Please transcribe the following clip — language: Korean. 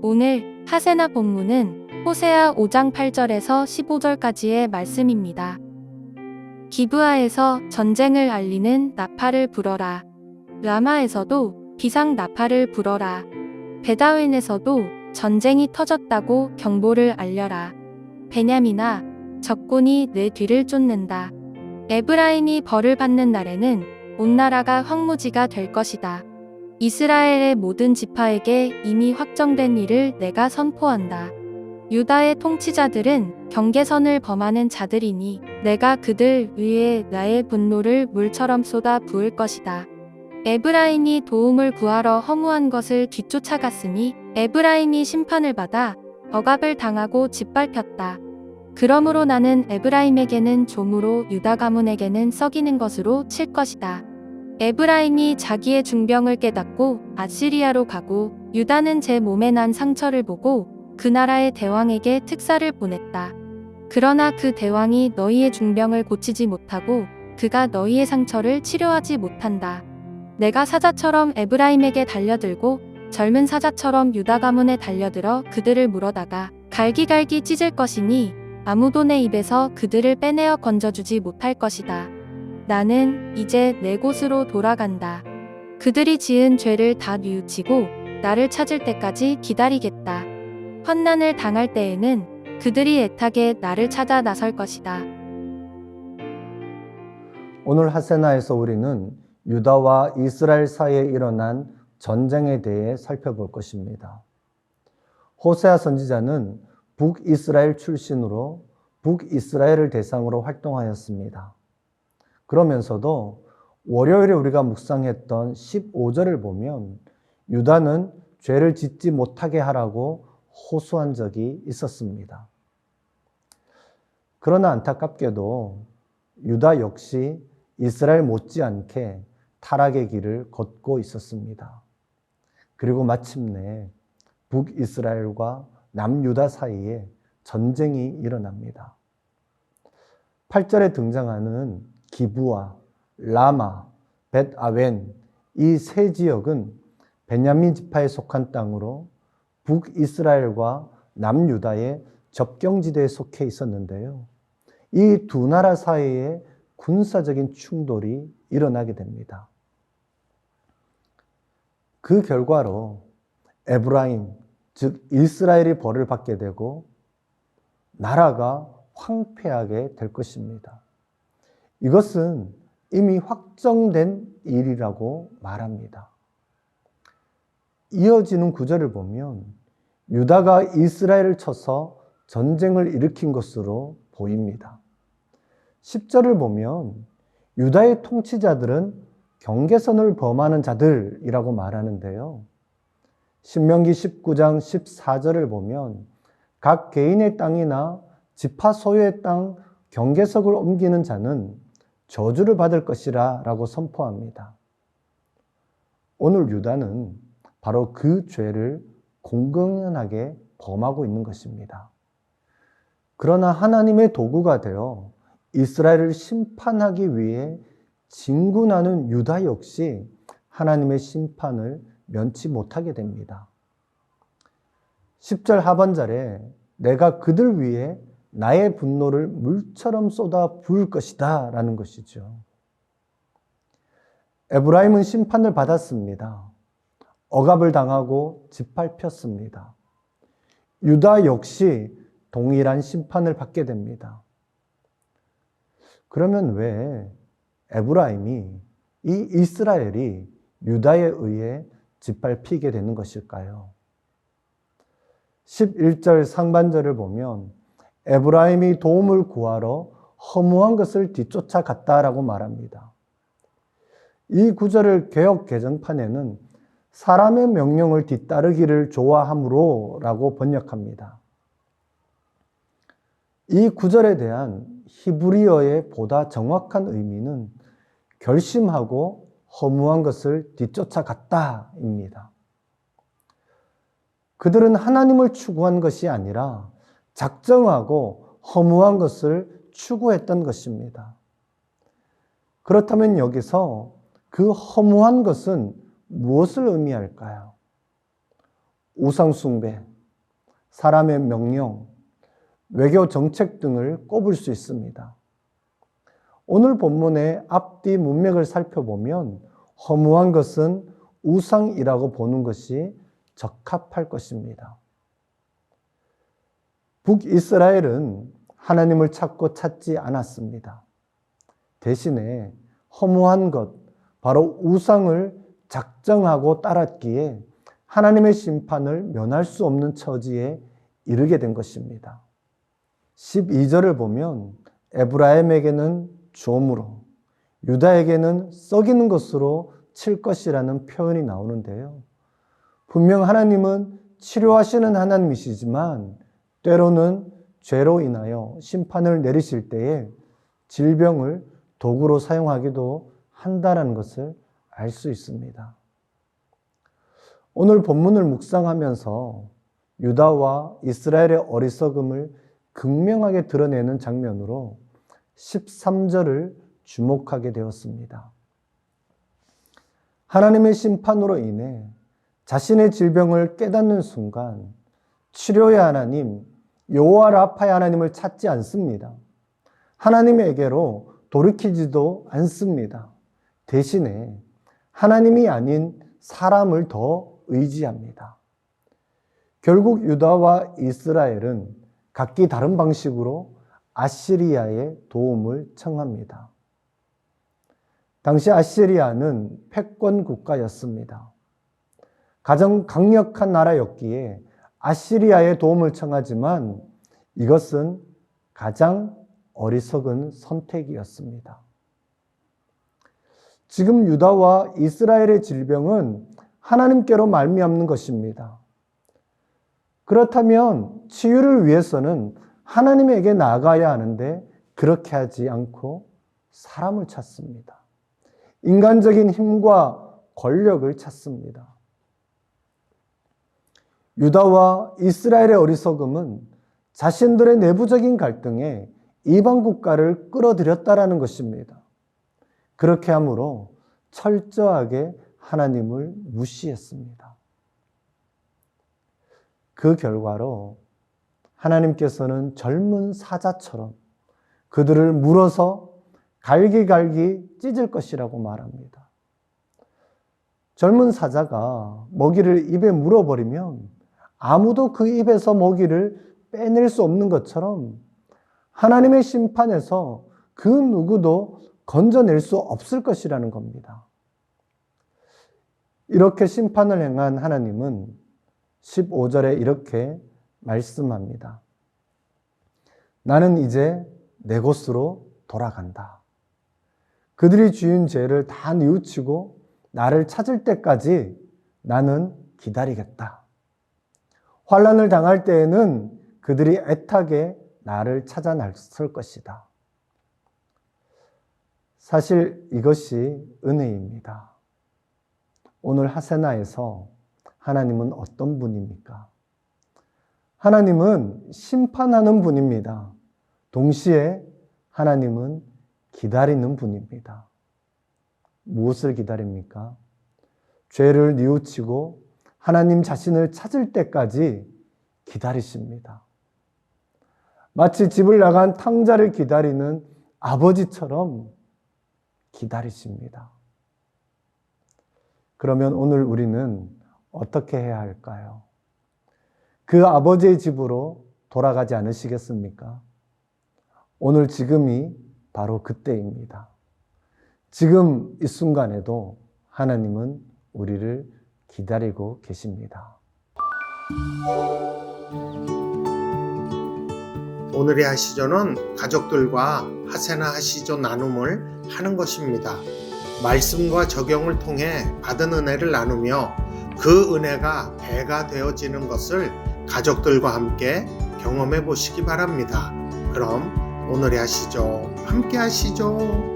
오늘 하세나 본문은 호세아 5장 8절에서 15절까지의 말씀입니다. 기브아에서 전쟁을 알리는 나팔을 불어라. 라마에서도 비상 나팔을 불어라. 베다웬에서도 전쟁이 터졌다고 경보를 알려라. 베냐민아, 적군이 내 뒤를 쫓는다. 에브라임이 벌을 받는 날에는 온 나라가 황무지가 될 것이다. 이스라엘의 모든 지파에게 이미 확정된 일을 내가 선포한다. 유다의 통치자들은 경계선을 범하는 자들이니 내가 그들 위에 나의 분노를 물처럼 쏟아 부을 것이다. 에브라임이 도움을 구하러 허무한 것을 뒤쫓아갔으니 에브라임이 심판을 받아 억압을 당하고 짓밟혔다. 그러므로 나는 에브라임에게는 종으로 유다 가문에게는 썩이는 것으로 칠 것이다. 에브라임이 자기의 중병을 깨닫고 아시리아로 가고 유다는 제 몸에 난 상처를 보고 그 나라의 대왕에게 특사를 보냈다. 그러나 그 대왕이 너희의 중병을 고치지 못하고 그가 너희의 상처를 치료하지 못한다. 내가 사자처럼 에브라임에게 달려들고 젊은 사자처럼 유다 가문에 달려들어 그들을 물어다가 갈기갈기 찢을 것이니 아무도 내 입에서 그들을 빼내어 건져주지 못할 것이다. 나는 이제 내 곳으로 돌아간다. 그들이 지은 죄를 다 뉘우치고 나를 찾을 때까지 기다리겠다. 환난을 당할 때에는 그들이 애타게 나를 찾아 나설 것이다. 오늘 하세나에서 우리는 유다와 이스라엘 사이에 일어난 전쟁에 대해 살펴볼 것입니다. 호세아 선지자는 북이스라엘 출신으로 북이스라엘을 대상으로 활동하였습니다. 그러면서도 월요일에 우리가 묵상했던 15절을 보면 유다는 죄를 짓지 못하게 하라고 호소한 적이 있었습니다. 그러나 안타깝게도 유다 역시 이스라엘 못지않게 타락의 길을 걷고 있었습니다. 그리고 마침내 북이스라엘과 남유다 사이에 전쟁이 일어납니다. 8절에 등장하는 기브아, 라마, 벳아웬 이 세 지역은 베냐민 지파에 속한 땅으로 북이스라엘과 남유다의 접경지대에 속해 있었는데요. 이 두 나라 사이에 군사적인 충돌이 일어나게 됩니다. 그 결과로 에브라임, 즉 이스라엘이 벌을 받게 되고 나라가 황폐하게 될 것입니다. 이것은 이미 확정된 일이라고 말합니다. 이어지는 구절을 보면 유다가 이스라엘을 쳐서 전쟁을 일으킨 것으로 보입니다. 10절을 보면 유다의 통치자들은 경계선을 범하는 자들이라고 말하는데요. 신명기 19장 14절을 보면 각 개인의 땅이나 지파 소유의 땅 경계석을 옮기는 자는 저주를 받을 것이라 라고 선포합니다. 오늘 유다는 바로 그 죄를 공공연하게 범하고 있는 것입니다. 그러나 하나님의 도구가 되어 이스라엘을 심판하기 위해 진군하는 유다 역시 하나님의 심판을 면치 못하게 됩니다. 10절 하반절에 내가 그들 위해 나의 분노를 물처럼 쏟아 부을 것이다 라는 것이죠. 에브라임은 심판을 받았습니다. 억압을 당하고 짓밟혔습니다. 유다 역시 동일한 심판을 받게 됩니다. 그러면 왜 에브라임이 이 이스라엘이 유다에 의해 짓밟히게 되는 것일까요? 11절 상반절을 보면 에브라임이 도움을 구하러 허무한 것을 뒤쫓아갔다라고 말합니다. 이 구절을 개역 개정판에는 사람의 명령을 뒤따르기를 좋아함으로 라고 번역합니다. 이 구절에 대한 히브리어의 보다 정확한 의미는 결심하고 허무한 것을 뒤쫓아갔다입니다. 그들은 하나님을 추구한 것이 아니라 작정하고 허무한 것을 추구했던 것입니다. 그렇다면 여기서 그 허무한 것은 무엇을 의미할까요? 우상숭배, 사람의 명령, 외교 정책 등을 꼽을 수 있습니다. 오늘 본문의 앞뒤 문맥을 살펴보면 허무한 것은 우상이라고 보는 것이 적합할 것입니다. 북이스라엘은 하나님을 찾고 찾지 않았습니다. 대신에 허무한 것, 바로 우상을 작정하고 따랐기에 하나님의 심판을 면할 수 없는 처지에 이르게 된 것입니다. 12절을 보면 에브라임에게는 조무로, 유다에게는 썩이는 것으로 칠 것이라는 표현이 나오는데요. 분명 하나님은 치료하시는 하나님이시지만 때로는 죄로 인하여 심판을 내리실 때에 질병을 도구로 사용하기도 한다는 것을 알 수 있습니다. 오늘 본문을 묵상하면서 유다와 이스라엘의 어리석음을 극명하게 드러내는 장면으로 13절을 주목하게 되었습니다. 하나님의 심판으로 인해 자신의 질병을 깨닫는 순간 치료의 하나님, 여호와 라파의 하나님을 찾지 않습니다. 하나님에게로 돌이키지도 않습니다. 대신에 하나님이 아닌 사람을 더 의지합니다. 결국 유다와 이스라엘은 각기 다른 방식으로 아시리아의 도움을 청합니다. 당시 아시리아는 패권 국가였습니다. 가장 강력한 나라였기에 아시리아의 도움을 청하지만 이것은 가장 어리석은 선택이었습니다. 지금 유다와 이스라엘의 질병은 하나님께로 말미암는 것입니다. 그렇다면 치유를 위해서는 하나님에게 나아가야 하는데 그렇게 하지 않고 사람을 찾습니다. 인간적인 힘과 권력을 찾습니다. 유다와 이스라엘의 어리석음은 자신들의 내부적인 갈등에 이방 국가를 끌어들였다라는 것입니다. 그렇게 함으로 철저하게 하나님을 무시했습니다. 그 결과로 하나님께서는 젊은 사자처럼 그들을 물어서 갈기갈기 찢을 것이라고 말합니다. 젊은 사자가 먹이를 입에 물어버리면 아무도 그 입에서 먹이를 빼낼 수 없는 것처럼 하나님의 심판에서 그 누구도 건져낼 수 없을 것이라는 겁니다. 이렇게 심판을 행한 하나님은 15절에 이렇게 말씀합니다. 나는 이제 내 곳으로 돌아간다. 그들이 지은 죄를 다 뉘우치고 나를 찾을 때까지 나는 기다리겠다. 환난을 당할 때에는 그들이 애타게 나를 찾아 나설 것이다. 사실 이것이 은혜입니다. 오늘 하세나에서 하나님은 어떤 분입니까? 하나님은 심판하는 분입니다. 동시에 하나님은 기다리는 분입니다. 무엇을 기다립니까? 죄를 뉘우치고 하나님 자신을 찾을 때까지 기다리십니다. 마치 집을 나간 탕자를 기다리는 아버지처럼 기다리십니다. 그러면 오늘 우리는 어떻게 해야 할까요? 그 아버지의 집으로 돌아가지 않으시겠습니까? 오늘 지금이 바로 그때입니다. 지금 이 순간에도 하나님은 우리를 기다리고 계십니다. 오늘의 하시조는 가족들과 하세나 하시조 나눔을 하는 것입니다. 말씀과 적용을 통해 받은 은혜를 나누며 그 은혜가 배가 되어지는 것을 가족들과 함께 경험해 보시기 바랍니다. 그럼 오늘의 하시조 함께 하시죠.